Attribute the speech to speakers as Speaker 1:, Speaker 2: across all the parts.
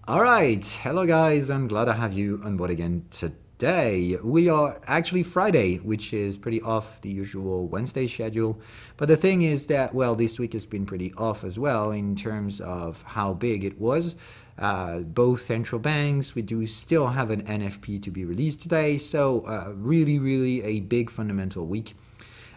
Speaker 1: All right, hello guys, I'm glad to have you on board again today. We are actually Friday, which is pretty off the usual Wednesday schedule. But the thing is that, well, this week has been pretty off as well in terms of how big it was. Both central banks, we do still have an NFP to be released today, so really a big fundamental week.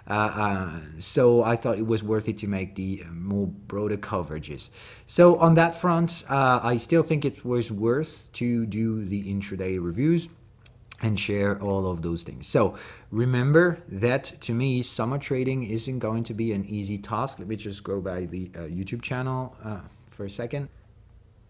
Speaker 1: So I thought it was worth it to make the more broader coverages. So on that front, I still think it was worth to do the intraday reviews and share all of those things. So remember that to me, summer trading isn't going to be an easy task. Let me just go by the YouTube channel for a second.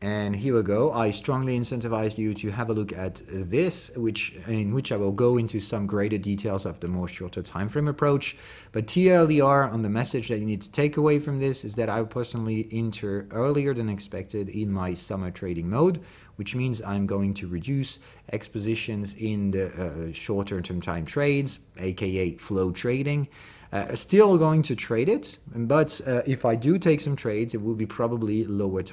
Speaker 1: And here we go. I strongly incentivize you to have a look at this, in which I will go into some greater details of the more shorter time frame approach. But TLDR on the message that you need to take away from this is that I personally enter earlier than expected in my summer trading mode, which means I'm going to reduce expositions in the shorter term time trades, aka flow trading. Still going to trade it, but if I do take some trades, it will be probably lower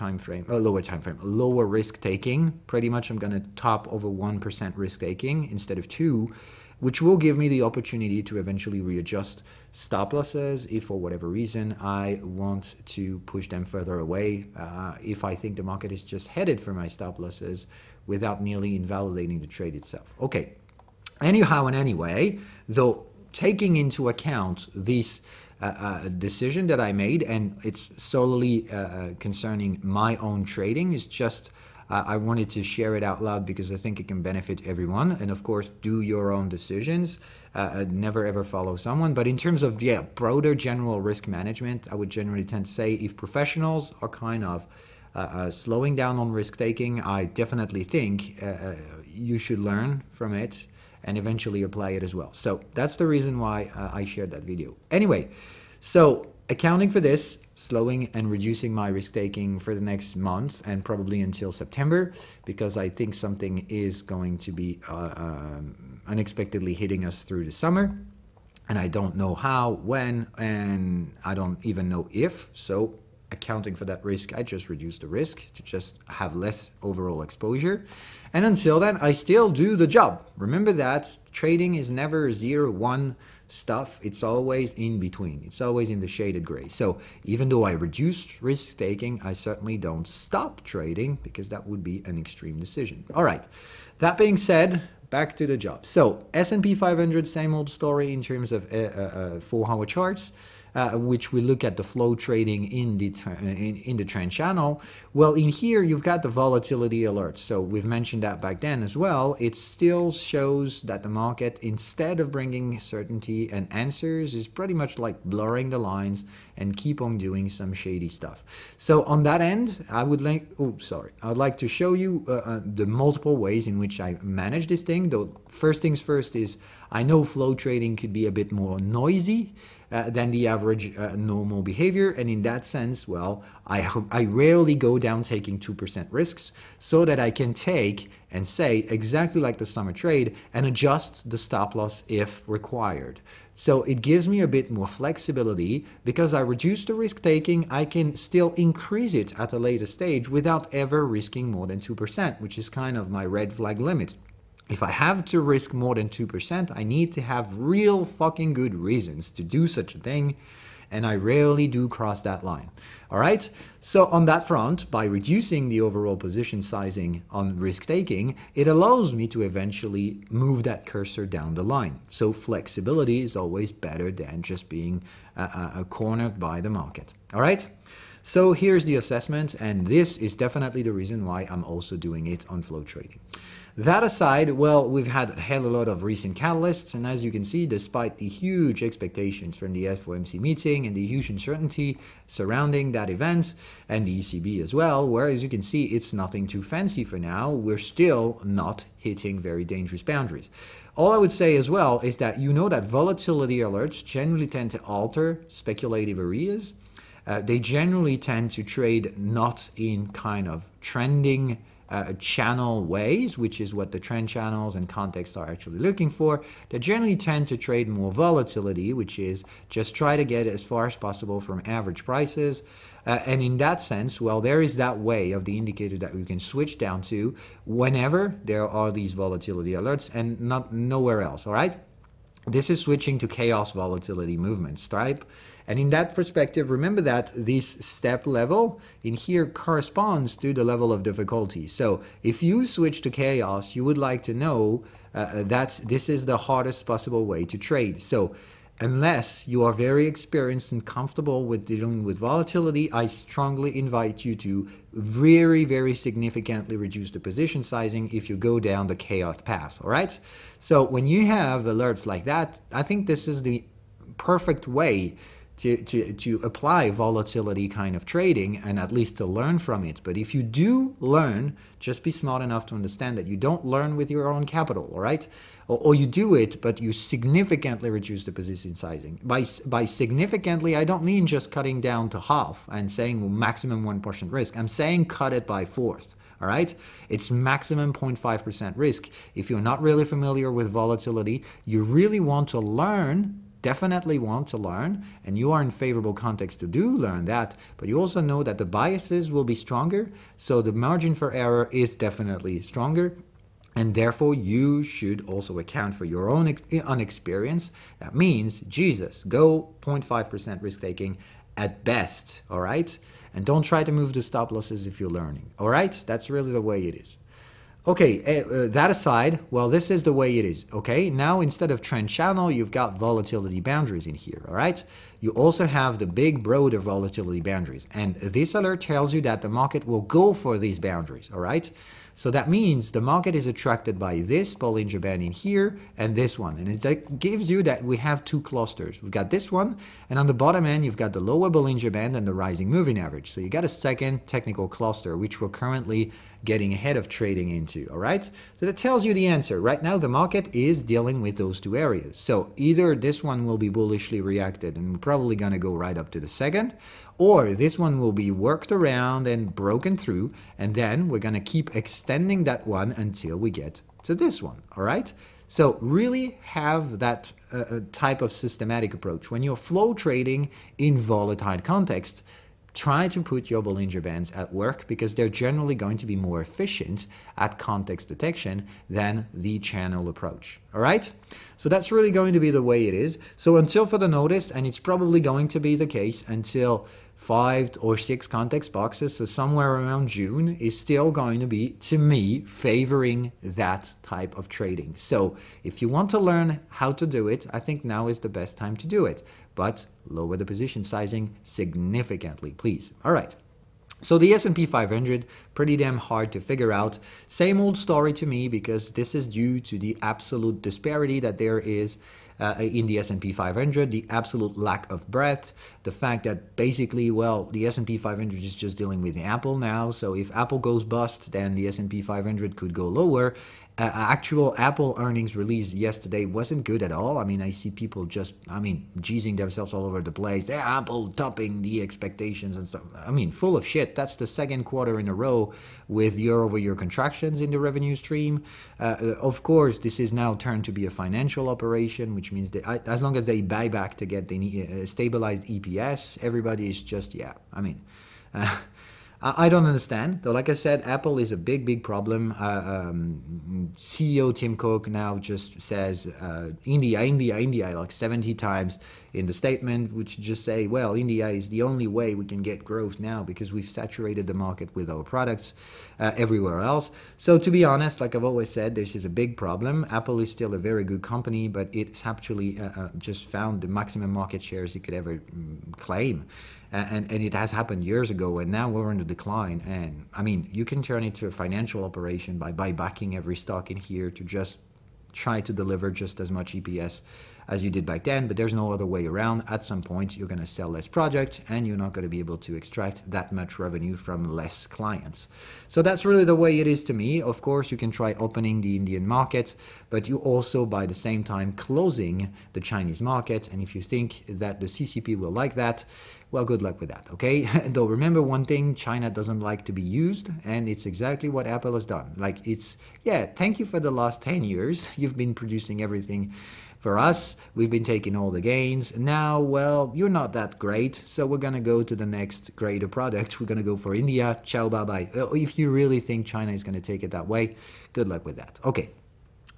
Speaker 1: risk taking. Pretty much I'm going to top over 1% risk taking instead of 2%, which will give me the opportunity to eventually readjust stop losses if for whatever reason I want to push them further away, if I think the market is just headed for my stop losses without nearly invalidating the trade itself. Okay, anyhow and anyway, though, taking into account this decision that I made, and it's solely concerning my own trading, is just I wanted to share it out loud because I think it can benefit everyone. And of course, do your own decisions. Never ever follow someone. But in terms of broader general risk management, I would generally tend to say if professionals are kind of slowing down on risk taking, I definitely think you should learn from it and eventually apply it as well. So that's the reason why I shared that video. Anyway, so accounting for this, slowing and reducing my risk taking for the next month and probably until September, because I think something is going to be unexpectedly hitting us through the summer. And I don't know how, when, and I don't even know if. So accounting for that risk, I just reduce the risk to just have less overall exposure. And until then, I still do the job. Remember that trading is never 0-1 stuff. It's always in between. It's always in the shaded gray. So even though I reduced risk taking, I certainly don't stop trading because that would be an extreme decision. All right. That being said, back to the job. So S&P 500, same old story in terms of 4-hour charts. Which we look at the flow trading in the trend channel. Well, in here you've got the volatility alerts. So we've mentioned that back then as well. It still shows that the market, instead of bringing certainty and answers, is pretty much like blurring the lines and keep on doing some shady stuff. So on that end, I would like to show you the multiple ways in which I manage this thing. Though first things first is I know flow trading could be a bit more noisy than the average normal behavior. And in that sense, well, I rarely go down taking 2% risks so that I can take and say exactly like the summer trade and adjust the stop loss if required. So it gives me a bit more flexibility because I reduce the risk taking. I can still increase it at a later stage without ever risking more than 2%, which is kind of my red flag limit. If I have to risk more than 2%, I need to have real fucking good reasons to do such a thing, and I rarely do cross that line. All right? So on that front, by reducing the overall position sizing on risk taking, it allows me to eventually move that cursor down the line. So flexibility is always better than just being cornered by the market. All right? So here's the assessment, and this is definitely the reason why I'm also doing it on flow trading. That aside, well, we've had a hell of a lot of recent catalysts, and as you can see, despite the huge expectations from the FOMC meeting and the huge uncertainty surrounding that event, and the ECB as well, where, as you can see, it's nothing too fancy for now, we're still not hitting very dangerous boundaries. All I would say as well is that you know that volatility alerts generally tend to alter speculative areas. They generally tend to trade not in kind of trending channel ways, which is what the trend channels and contexts are actually looking for, they generally tend to trade more volatility, which is just try to get as far as possible from average prices. And in that sense, well, there is that way of the indicator that we can switch down to whenever there are these volatility alerts and nowhere else, all right? This is switching to chaos volatility movements type. And in that perspective, remember that this step level in here corresponds to the level of difficulty. So if you switch to chaos, you would like to know that this is the hardest possible way to trade. So unless you are very experienced and comfortable with dealing with volatility, I strongly invite you to very, very significantly reduce the position sizing if you go down the chaos path, all right? So when you have alerts like that, I think this is the perfect way to apply volatility kind of trading and at least to learn from it. But if you do learn, just be smart enough to understand that you don't learn with your own capital, all right? Or you do it, but you significantly reduce the position sizing. By significantly, I don't mean just cutting down to half and saying maximum 1% risk. I'm saying cut it by fourth. All right, it's maximum 0.5% risk. If you're not really familiar with volatility, you really want to learn, definitely want to learn, and you are in favorable context to do learn that, but you also know that the biases will be stronger, so the margin for error is definitely stronger, and therefore you should also account for your own inexperience. That means, Jesus, go 0.5% risk taking at best, all right? And don't try to move the stop losses if you're learning, all right? That's really the way it is. Okay, that aside, well, this is the way it is, okay? Now, instead of trend channel, you've got volatility boundaries in here, all right? You also have the big, broader volatility boundaries. And this alert tells you that the market will go for these boundaries, all right? So that means the market is attracted by this Bollinger Band in here and this one. And it gives you that we have two clusters. We've got this one, and on the bottom end, you've got the lower Bollinger Band and the rising moving average. So you got a second technical cluster, which we're currently getting ahead of trading into, all right? So that tells you the answer. Right now, the market is dealing with those two areas. So either this one will be bullishly reacted and we're probably going to go right up to the second, or this one will be worked around and broken through, and then we're going to keep extending that one until we get to this one, all right? So really have that type of systematic approach. When you're flow trading in volatile contexts, try to put your Bollinger Bands at work because they're generally going to be more efficient at context detection than the channel approach. All right? So that's really going to be the way it is. So until further notice, and it's probably going to be the case until 5 or 6 context boxes, so somewhere around June, is still going to be, to me, favoring that type of trading. So if you want to learn how to do it, I think now is the best time to do it. But lower the position sizing significantly, please. All right. So the S&P 500, pretty damn hard to figure out. Same old story to me because this is due to the absolute disparity that there is in the S&P 500, the absolute lack of breadth, the fact that basically, well, the S&P 500 is just dealing with Apple now. So if Apple goes bust, then the S&P 500 could go lower. Actual Apple earnings release yesterday wasn't good at all. I mean, I see people just, jeezing themselves all over the place. Yeah, Apple topping the expectations and stuff. I mean, full of shit. That's the second quarter in a row with year-over-year contractions in the revenue stream. Of course, this is now turned to be a financial operation, which means that as long as they buy back to get the stabilized EPS, everybody is just, yeah, I don't understand. Though, like I said, Apple is a big, big problem. CEO Tim Cook now just says India, India, India, like 70 times in the statement, which just say, well, India is the only way we can get growth now because we've saturated the market with our products everywhere else. So to be honest, like I've always said, this is a big problem. Apple is still a very good company, but it's actually just found the maximum market shares it could ever claim. And it has happened years ago, and now we're in the decline. And I mean, you can turn it to a financial operation by backing every stock in here to just try to deliver just as much EPS as you did back then, but there's no other way around. At some point, you're going to sell less project and you're not going to be able to extract that much revenue from less clients. So that's really the way it is to me. Of course, you can try opening the Indian market, but you also by the same time closing the Chinese market. And if you think that the CCP will like that, well, good luck with that, okay? Though remember one thing, China doesn't like to be used, and it's exactly what Apple has done. Like, it's, yeah, thank you for the last 10 years. You've been producing everything for us. We've been taking all the gains. Now, well, you're not that great, so we're going to go to the next greater product. We're going to go for India. Ciao, bye-bye. If you really think China is going to take it that way, good luck with that. Okay.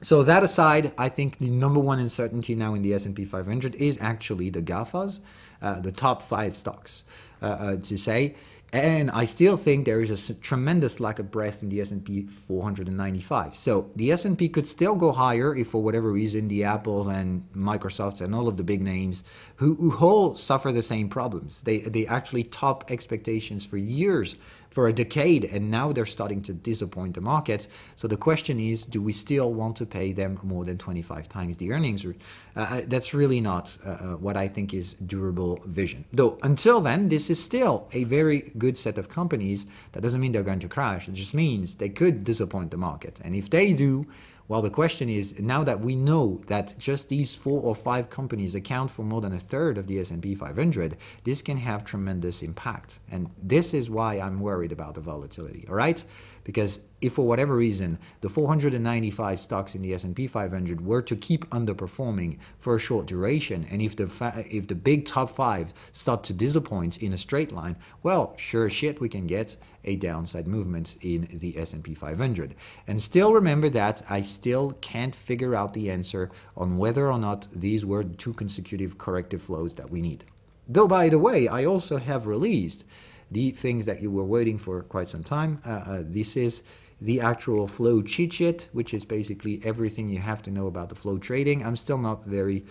Speaker 1: So that aside, I think the number one uncertainty now in the S&P 500 is actually the GAFAs, the top 5 stocks, to say. And I still think there is a tremendous lack of breadth in the S&P 495. So the S&P could still go higher if for whatever reason the Apples and Microsofts and all of the big names who all suffer the same problems. They actually top expectations for years, for a decade, and now they're starting to disappoint the market. So the question is, do we still want to pay them more than 25 times the earnings? That's really not what I think is durable vision. Though until then, this is still a very good set of companies. That doesn't mean they're going to crash. It just means they could disappoint the market. And if they do, well, the question is, now that we know that just these 4 or 5 companies account for more than a third of the S&P 500, this can have tremendous impact. And this is why I'm worried about the volatility, all right? Because if for whatever reason the 495 stocks in the S&P 500 were to keep underperforming for a short duration, and if the big top 5 start to disappoint in a straight line, well, sure shit, we can get a downside movement in the S&P 500. And still remember that I still can't figure out the answer on whether or not these were 2 consecutive corrective flows that we need. Though, by the way, I also have released the things that you were waiting for quite some time. This is the actual flow cheat sheet, which is basically everything you have to know about the flow trading. I'm still not very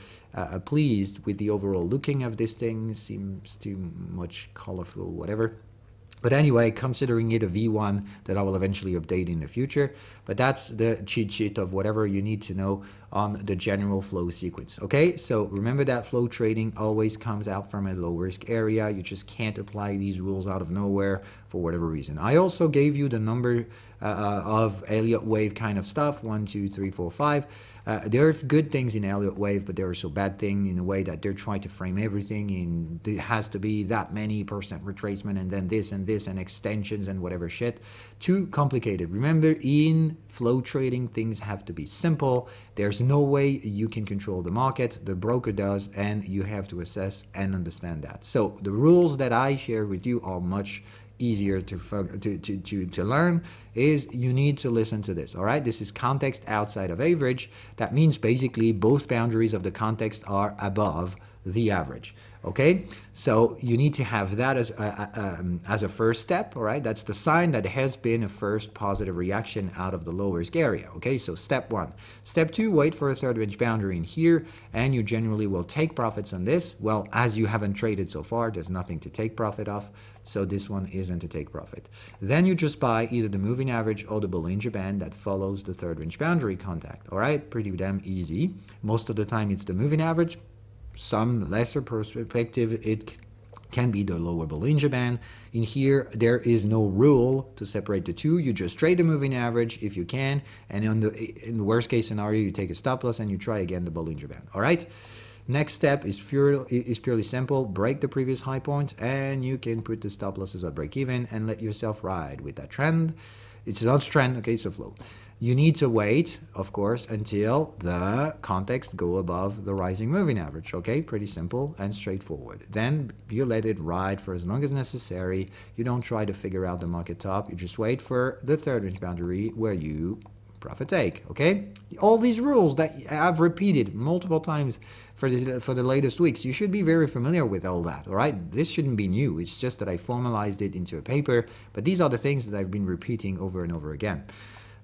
Speaker 1: pleased with the overall looking of this thing. It seems too much colorful, whatever. But anyway, considering it a V1 that I will eventually update in the future. But that's the cheat sheet of whatever you need to know on the general flow sequence. Okay, so remember that flow trading always comes out from a low risk area. You just can't apply these rules out of nowhere for whatever reason. I also gave you the number of Elliott wave kind of stuff, 1, 2, 3, 4, 5. There are good things in Elliott wave, but there are also bad things in a way that they're trying to frame everything in it has to be that many % retracement and then this and extensions and whatever shit. Too complicated. Remember, in flow trading, things have to be simple. There's no way you can control the market. The broker does, and you have to assess and understand that. So the rules that I share with you are much easier to learn. Is you need to listen to this, all right? This is context outside of average. That means basically both boundaries of the context are above the average, okay? So you need to have that as a first step, all right? That's the sign that has been a first positive reaction out of the low risk area, okay? So step 1. Step 2, wait for a third range boundary in here, and you generally will take profits on this. Well, as you haven't traded so far, there's nothing to take profit off, so this one isn't to take profit. Then you just buy either the moving average or the Bollinger Band that follows the third range boundary contact, all right? Pretty damn easy. Most of the time it's the moving average. Some lesser perspective, it can be the lower Bollinger Band. In here, there is no rule to separate the two. You just trade the moving average if you can, and in the worst case scenario, you take a stop loss and you try again the Bollinger Band, all right? Next step is purely simple. Break the previous high point, and you can put the stop losses at break even and let yourself ride with that trend. It's not a trend, okay, it's a flow. You need to wait, of course, until the context go above the rising moving average, okay? Pretty simple and straightforward. Then you let it ride for as long as necessary. You don't try to figure out the market top. You just wait for the third range boundary where you profit take, okay? All these rules that I've repeated multiple times for the latest weeks, you should be very familiar with all that, all right? This shouldn't be new. It's just that I formalized it into a paper, but these are the things that I've been repeating over and over again.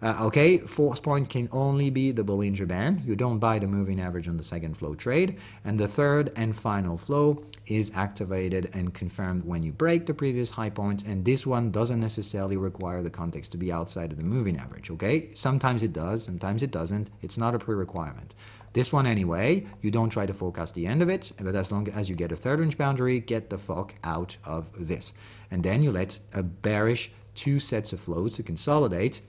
Speaker 1: Okay, fourth point can only be the Bollinger Band. You don't buy the moving average on the second flow trade. And the third and final flow is activated and confirmed when you break the previous high point. And this one doesn't necessarily require the context to be outside of the moving average. Okay, sometimes it does, sometimes it doesn't. It's not a pre-requirement. This one anyway, you don't try to forecast the end of it, but as long as you get a third range boundary, get the fuck out of this. And then you let a bearish 2 sets of flows to consolidate.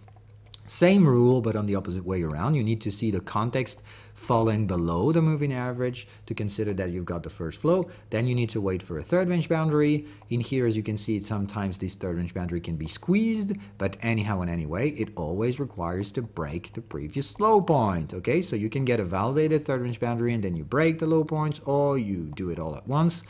Speaker 1: Same rule, but on the opposite way around. You need to see the context falling below the moving average to consider that you've got the first flow. Then you need to wait for a third range boundary. In here, as you can see, sometimes this third range boundary can be squeezed, but anyhow and anyway, it always requires to break the previous low point. Okay, so you can get a validated third range boundary and then you break the low point, or you do it all at once.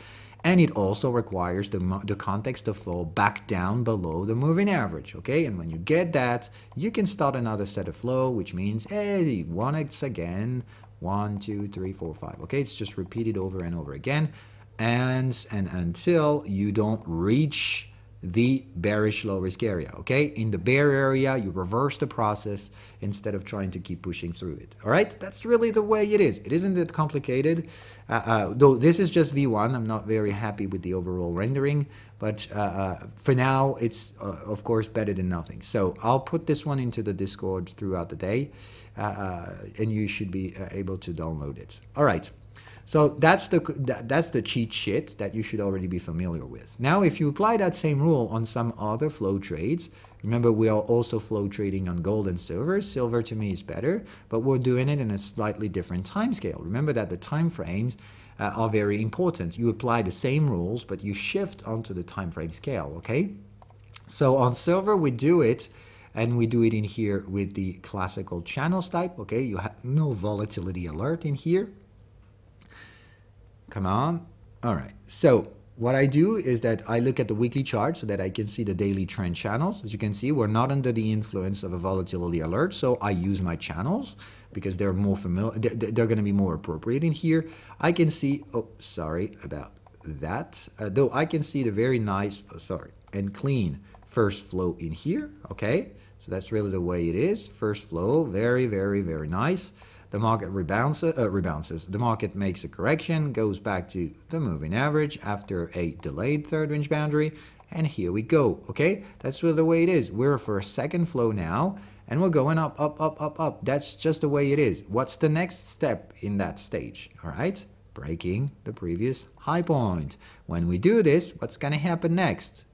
Speaker 1: And it also requires the context to fall back down below the moving average, okay? And when you get that, you can start another set of flow, which means, hey, once again, 1, 2, 3, 4, 5, okay? It's just repeated over and over again, and until you don't reach the bearish low risk area, okay? In the bear area, you reverse the process instead of trying to keep pushing through it, all right? That's really the way it is. It isn't that complicated, though this is just V1. I'm not very happy with the overall rendering, but for now, it's, of course, better than nothing. So I'll put this one into the Discord throughout the day, and you should be able to download it. All right. So that's the cheat sheet that you should already be familiar with. Now, if you apply that same rule on some other flow trades, remember we are also flow trading on gold and silver. Silver to me is better, but we're doing it in a slightly different time scale. Remember that the time frames are very important. You apply the same rules, but you shift onto the time frame scale, okay? So on silver, we do it, and we do it in here with the classical channels type, okay? You have no volatility alert in here. Come on. All right. So what I do is that I look at the weekly chart so that I can see the daily trend channels. As you can see, we're not under the influence of a volatility alert. So I use my channels because they're more familiar. They're going to be more appropriate in here. I can see, oh, sorry about that. Though I can see the very nice, and clean first flow in here. Okay. So that's really the way it is. First flow, very, very, very nice. The market rebounces. The market makes a correction, goes back to the moving average after a delayed third range boundary, and here we go, okay? That's really the way it is. We're for a second flow now, and we're going up, up, up, up, up. That's just the way it is. What's the next step in that stage, all right? Breaking the previous high point. When we do this, what's going to happen next?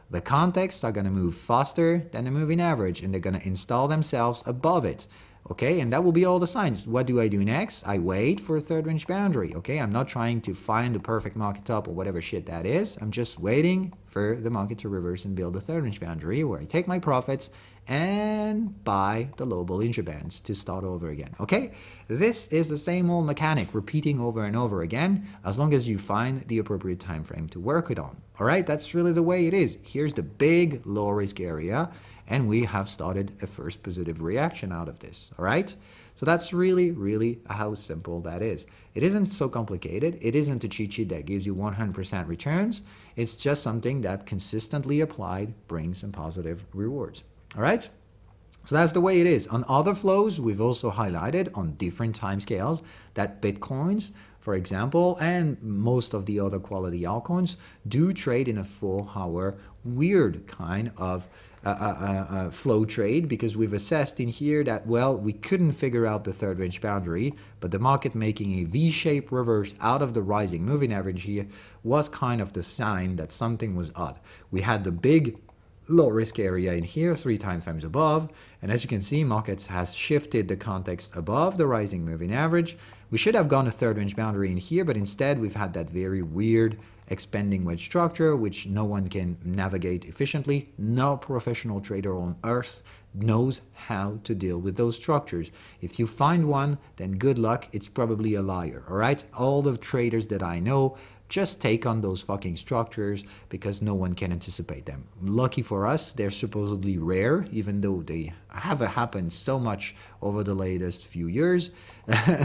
Speaker 1: The contexts are going to move faster than the moving average, and they're going to install themselves above it. Okay, and that will be all the signs. What do I do next? I wait for a third range boundary. Okay, I'm not trying to find the perfect market top or whatever shit that is. I'm just waiting for the market to reverse and build a third range boundary where I take my profits and buy the low Bollinger Bands to start over again. Okay, this is the same old mechanic repeating over and over again as long as you find the appropriate time frame to work it on. All right, that's really the way it is. Here's the big low risk area, and we have started a first positive reaction out of this, all right? So that's really, really how simple that is. It isn't so complicated. It isn't a cheat sheet that gives you 100% returns. It's just something that consistently applied brings some positive rewards, all right? So that's the way it is. On other flows, we've also highlighted on different time scales that Bitcoins, for example, and most of the other quality altcoins do trade in a 4-hour weird kind of flow trade, because we've assessed in here that, well, we couldn't figure out the third range boundary, but the market making a V-shaped reverse out of the rising moving average here was kind of the sign that something was odd. We had the big low risk area in here 3 time frames above, and as you can see, markets has shifted the context above the rising moving average. We should have gone a third range boundary in here, but instead we've had that very weird expanding wedge structure, which no one can navigate efficiently. No professional trader on earth knows how to deal with those structures. If you find one, then good luck. It's probably a liar, all right? All the traders that I know just take on those fucking structures because no one can anticipate them. Lucky for us, they're supposedly rare, even though they have happened so much over the latest few years.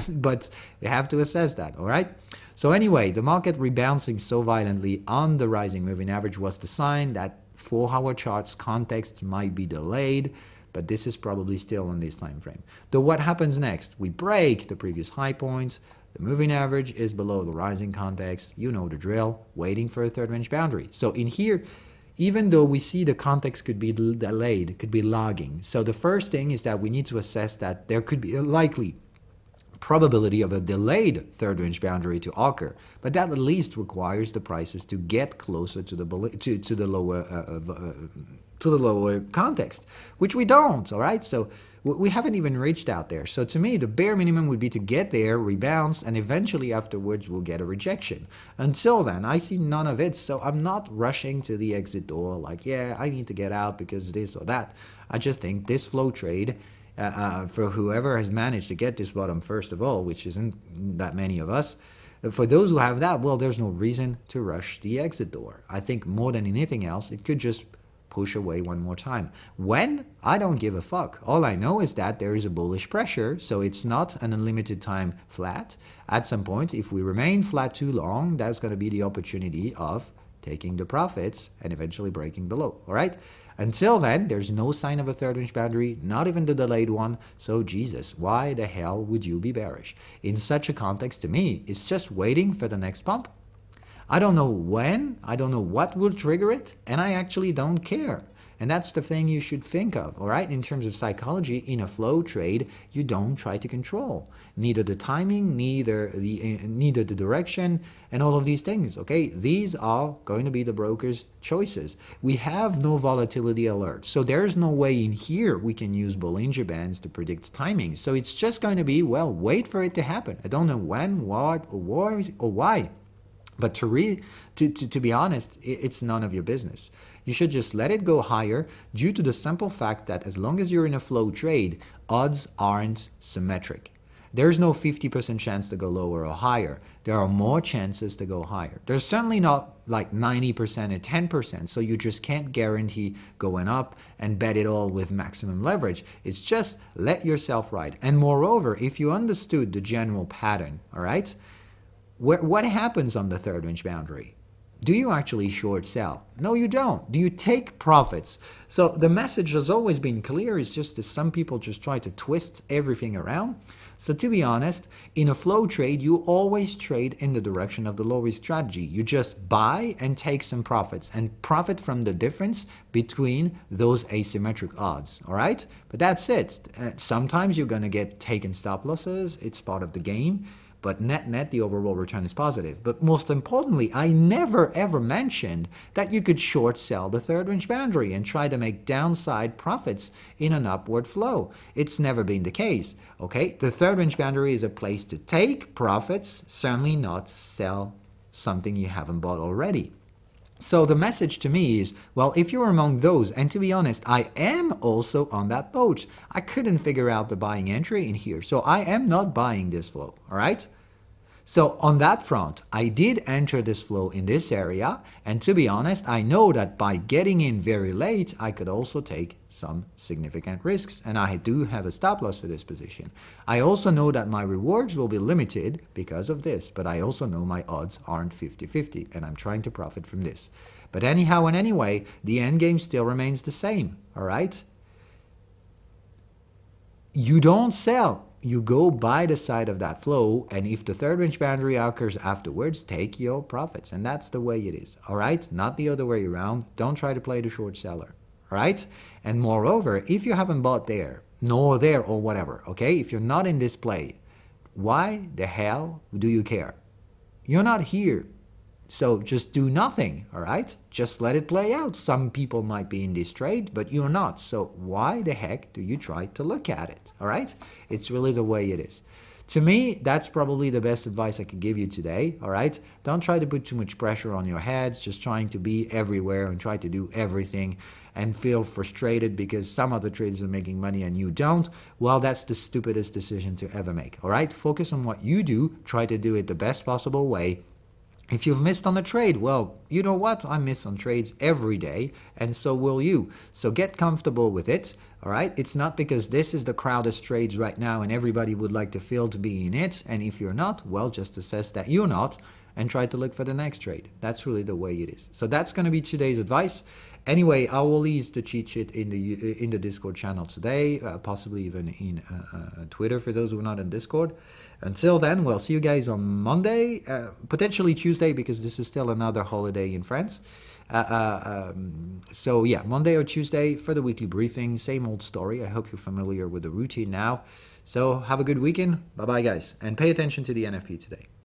Speaker 1: But we have to assess that, all right? So anyway, the market rebounding so violently on the rising moving average was the sign that 4-hour charts context might be delayed. but this is probably still on this time frame. Though what happens next? We break the previous high point. The moving average is below the rising context. You know the drill, waiting for a third range boundary. So in here, even though we see the context could be delayed, could be lagging. So the first thing is that we need to assess that there could be a likely probability of a delayed third range boundary to occur, but that at least requires the prices to get closer to the lower context, which we don't. All right, so we haven't even reached out there. So to me, the bare minimum would be to get there, rebounds, and eventually afterwards we'll get a rejection. Until then, I see none of it, so I'm not rushing to the exit door like, yeah, I need to get out because this or that. I just think this flow trade, for whoever has managed to get this bottom first of all, which isn't that many of us, for those who have that, well, there's no reason to rush the exit door. I think more than anything else, it could just push away one more time. When? I don't give a fuck. All I know is that there is a bullish pressure, so it's not an unlimited time flat. At some point, if we remain flat too long, that's going to be the opportunity of taking the profits and eventually breaking below. All right? Until then, there's no sign of a third range boundary, not even the delayed one. So Jesus, why the hell would you be bearish? In such a context, to me, it's just waiting for the next pump. I don't know when, I don't know what will trigger it, and I actually don't care. And that's the thing you should think of, all right? In terms of psychology, in a flow trade, you don't try to control neither the timing, neither the direction, and all of these things, okay? These are going to be the broker's choices. We have no volatility alert, so there's no way in here we can use Bollinger Bands to predict timing. So it's just going to be, well, wait for it to happen. I don't know when, what, or why. But to be honest, it's none of your business. You should just let it go higher due to the simple fact that as long as you're in a flow trade, odds aren't symmetric. There's no 50% chance to go lower or higher. There are more chances to go higher. There's certainly not like 90% or 10%, so you just can't guarantee going up and bet it all with maximum leverage. It's just let yourself ride. And moreover, if you understood the general pattern, all right, what happens on the third range boundary? Do you actually short sell? No, you don't. Do you take profits? So the message has always been clear. It's just that some people just try to twist everything around. So to be honest, in a flow trade, you always trade in the direction of the low risk strategy. You just buy and take some profits and profit from the difference between those asymmetric odds, all right? But that's it. Sometimes you're going to get taken stop losses. It's part of the game. But net, the overall return is positive. But most importantly, I never ever mentioned that you could short sell the third range boundary and try to make downside profits in an upward flow. It's never been the case, okay? The third range boundary is a place to take profits, certainly not sell something you haven't bought already. So the message to me is, well, if you're among those, and to be honest, I am also on that boat. I couldn't figure out the buying entry in here, so I am not buying this flow, all right? So on that front, I did enter this flow in this area, and to be honest, I know that by getting in very late, I could also take some significant risks, and I do have a stop loss for this position. I also know that my rewards will be limited because of this, but I also know my odds aren't 50-50, and I'm trying to profit from this. But anyhow and anyway, the end game still remains the same, all right? You don't sell. You go by the side of that flow, and if the third range boundary occurs afterwards, take your profits. And that's the way it is, all right? Not the other way around. Don't try to play the short seller, all right? And moreover, if you haven't bought there, nor there, or whatever, okay? If you're not in this play, why the hell do you care? You're not here. So just do nothing, all right? Just let it play out. Some people might be in this trade, but you're not. So why the heck do you try to look at it, all right? It's really the way it is. To me, that's probably the best advice I could give you today, all right? Don't try to put too much pressure on your heads, just trying to be everywhere and try to do everything and feel frustrated because some other traders are making money and you don't. Well, that's the stupidest decision to ever make, all right? Focus on what you do. Try to do it the best possible way. If you've missed on a trade, well, you know what? I miss on trades every day, and so will you. So get comfortable with it, all right? It's not because this is the crowdest trades right now and everybody would like to feel to be in it, and if you're not, well, just assess that you're not and try to look for the next trade. That's really the way it is. So that's going to be today's advice. Anyway, I will release the cheat sheet in the Discord channel today, possibly even in Twitter for those who are not in Discord. Until then, we'll see you guys on Monday, potentially Tuesday, because this is still another holiday in France. So yeah, Monday or Tuesday for the weekly briefing. Same old story. I hope you're familiar with the routine now. So have a good weekend. Bye bye, guys, and pay attention to the NFP today.